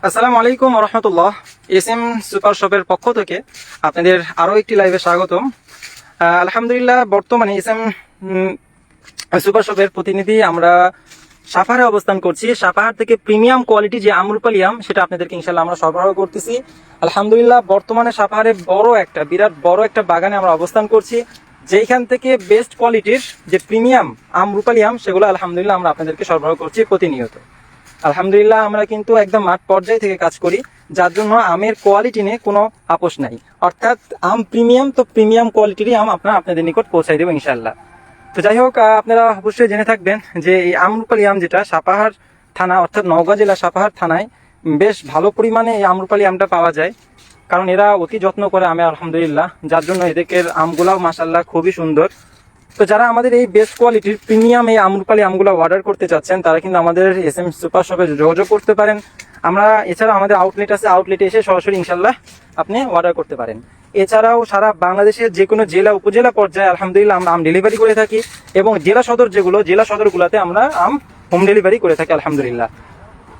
আসসালামু আলাইকুম রহমতুল্লাহ। SM super শপের পক্ষ থেকে আপনাদের আরও একটি লাইভে স্বাগতম। আলহামদুলিল্লাহ, বর্তমানে এসএম সুপার শপের প্রতিনিধি আমরা সাপাহারে অবস্থান করছি। সাপাহার থেকে প্রিমিয়াম কোয়ালিটি যে আমরুপালি আম, সেটা আপনাদেরকে ইনশাল্লাহ আমরা সরবরাহ করতেছি। আলহামদুলিল্লাহ, বর্তমানে সাপাহারে বিরাট বড় একটা বাগানে আমরা অবস্থান করছি, যেখান থেকে বেস্ট কোয়ালিটির যে প্রিমিয়াম আমরুপালি আম, সেগুলো আলহামদুলিল্লাহ আমরা আপনাদেরকে সরবরাহ করছি প্রতিনিয়ত। আলহামদুলিল্লাহ, আমরা কিন্তু একদম মাঠ পর্যায়ে থেকে কাজ করি, যার জন্য আমের কোয়ালিটি নিয়ে কোনো আপোষ নাই। অর্থাৎ আম প্রিমিয়াম, তো প্রিমিয়াম কোয়ালিটিরই আম আপনাদের নিকট পৌঁছাই দেবো ইনশাল্লাহ। তো যাই হোক, আপনারা অবশ্যই জেনে থাকবেন যে এই আমরুপালি আম, যেটা সাপাহার থানা অর্থাৎ নওগাঁ জেলা সাপাহার থানায় বেশ ভালো পরিমাণে এই আমরুপালি আমটা পাওয়া যায়, কারণ এরা অতি যত্ন করে আমে আলহামদুলিল্লাহ, যার জন্য এদের আমগুলাও মাশাআল্লাহ খুবই সুন্দর। তো যারা আমাদের এই বেস্ট কোয়ালিটির প্রিমিয়াম এই আমরুপালি আমগুলো অর্ডার করতে চাচ্ছেন, তারা কিন্তু আমাদের এসএম সুপার শপে যোগাযোগ করতে পারেন। আমরা এছাড়াও আমাদের আউটলেট আছে, আউটলেটে এসে সরাসরি ইনশাল্লাহ আপনি অর্ডার করতে পারেন। এছাড়াও সারা বাংলাদেশের যে কোনো জেলা উপজেলা পর্যায়ে আলহামদুলিল্লাহ আমরা আম ডেলিভারি করে থাকি, এবং জেলা সদরগুলোতে আমরা আম হোম ডেলিভারি করে থাকি আলহামদুলিল্লাহ।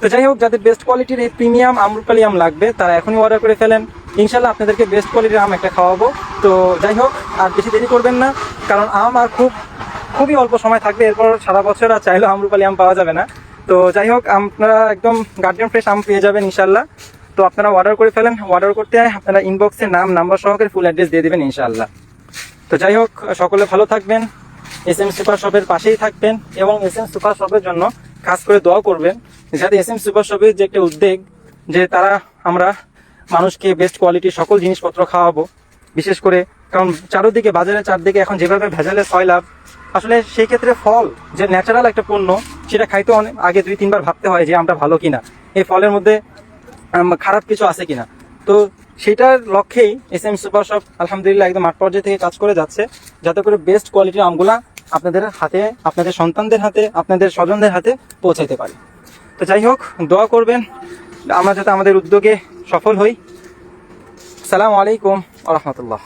তো যাই হোক, যাদের বেস্ট কোয়ালিটির এই প্রিমিয়াম আমরুপালি আম লাগবে, তারা এখনই অর্ডার করে ফেলেন। ইনশাল্লাহ আপনাদেরকে বেস্ট কোয়ালিটির আম একটা খাওয়াবো। তো যাই হোক, আর বেশি দেরি করবেন না, কারণ আম আর খুবই অল্প সময় থাকবে, এরপর সারা বছর আর চাইলেও আমরুপালি আম পাওয়া যাবে না। তো যাই হোক, আপনারা একদম গার্ডিয়ান ফ্রেশ আম পেয়ে যাবেন ইনশাল্লাহ। তো আপনারা অর্ডার করে ফেলেন। অর্ডার করতে আপনারা ইনবক্সে নাম, নাম্বার সহকারে ফুল অ্যাড্রেস দিয়ে দেবেন ইনশাল্লাহ। তো যাই হোক, সকলে ভালো থাকবেন, এসএম সুপার শপের পাশেই থাকবেন, এবং এসএম সুপার শপের জন্য কাজ করে দোয়া করবেন, যাতে এসএম সুপার শপের যে একটা উদ্যোগ, যে আমরা মানুষকে বেস্ট কোয়ালিটির সকল জিনিসপত্র খাওয়াবো, বিশেষ করে কারণ চারদিকে এখন যেভাবে ভেজালের সয়লাভ, আসলে সেই ক্ষেত্রে ফল যে ন্যাচারাল একটা পণ্য, সেটা খাইতে অনেক আগে 2-3 বার ভাবতে হয় যে আমরা ভালো কিনা, এই ফলের মধ্যে খারাপ কিছু আছে কিনা। তো সেটার লক্ষ্যেই এসএম সুপার শপ আলহামদুলিল্লাহ একদম মাঠ পর্যায়ে থেকে কাজ করে যাচ্ছে, যাতে করে বেস্ট কোয়ালিটির আমগুলা আপনাদের হাতে, আপনাদের সন্তানদের হাতে, আপনাদের স্বজনদের হাতে পৌঁছাইতে পারে। তো যাই হোক, দোয়া করবেন আমরা যাতে আমাদের উদ্যোগে সফল হই। আসসালামু আলাইকুম ওয়া রাহমাতুল্লাহ।